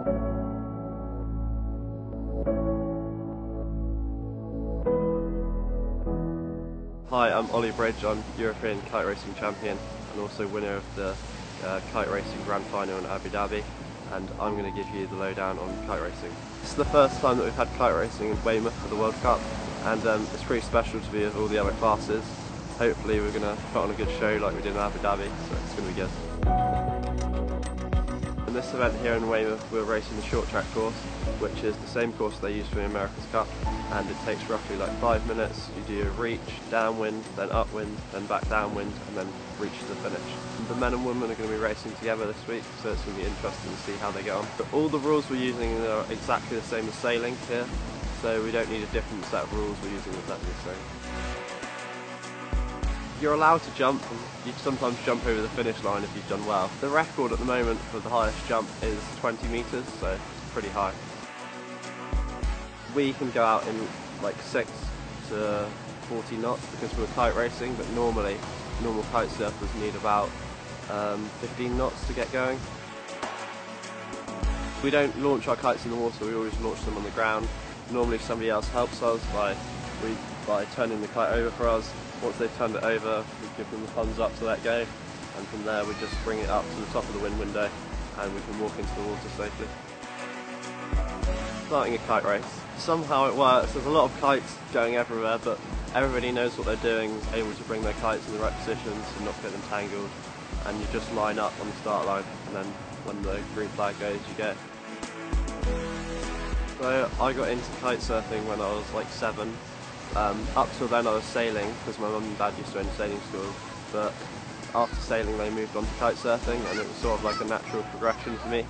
Hi, I'm Ollie Bridge. I'm European kite racing champion and also winner of the kite racing grand final in Abu Dhabi, and I'm going to give you the lowdown on kite racing. This is the first time that we've had kite racing in Weymouth for the World Cup, and it's pretty special to be with all the other classes. Hopefully we're going to put on a good show like we did in Abu Dhabi, so it's going to be good. In this event here in Weymouth, we're racing the short track course, which is the same course they use for the America's Cup, and it takes roughly like 5 minutes. You do a reach, downwind, then upwind, then back downwind, and then reach to the finish. The men and women are going to be racing together this week, so it's going to be interesting to see how they get on. But all the rules we're using are exactly the same as sailing here, so we don't need a different set of rules. We're using exactly the same. You're allowed to jump, and you sometimes jump over the finish line if you've done well. The record at the moment for the highest jump is 20 metres, so it's pretty high. We can go out in like 6 to 40 knots because we're kite racing, but normally normal kite surfers need about 15 knots to get going. We don't launch our kites in the water, we always launch them on the ground. Normally somebody else helps us by turning the kite over for us. Once they've turned it over, we give them the thumbs up to let go, and from there we just bring it up to the top of the wind window and we can walk into the water safely. Starting a kite race. Somehow it works. There's a lot of kites going everywhere, but everybody knows what they're doing, able to bring their kites in the right positions and not get them tangled, and you just line up on the start line, and then when the green flag goes, you go. So I got into kite surfing when I was like 7. Up till then I was sailing because my mum and dad used to own sailing schools, but after sailing they moved on to kite surfing, and it was sort of like a natural progression for me.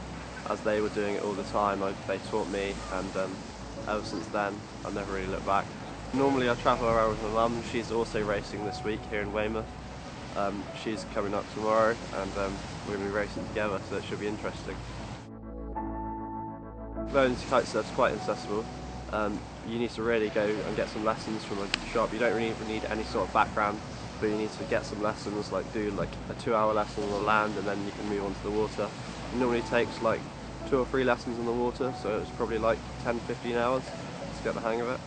As they were doing it all the time, they taught me, and ever since then I've never really looked back. Normally I travel around with my mum. She's also racing this week here in Weymouth. She's coming up tomorrow, and we're going to be racing together, so it should be interesting. Learning to kite surf is quite accessible. You need to really go and get some lessons from a shop. You don't really need any sort of background, but you need to get some lessons, like do like a 2-hour lesson on the land, and then you can move on to the water. It normally takes like 2 or 3 lessons on the water, so it's probably like 10-15 hours to get the hang of it.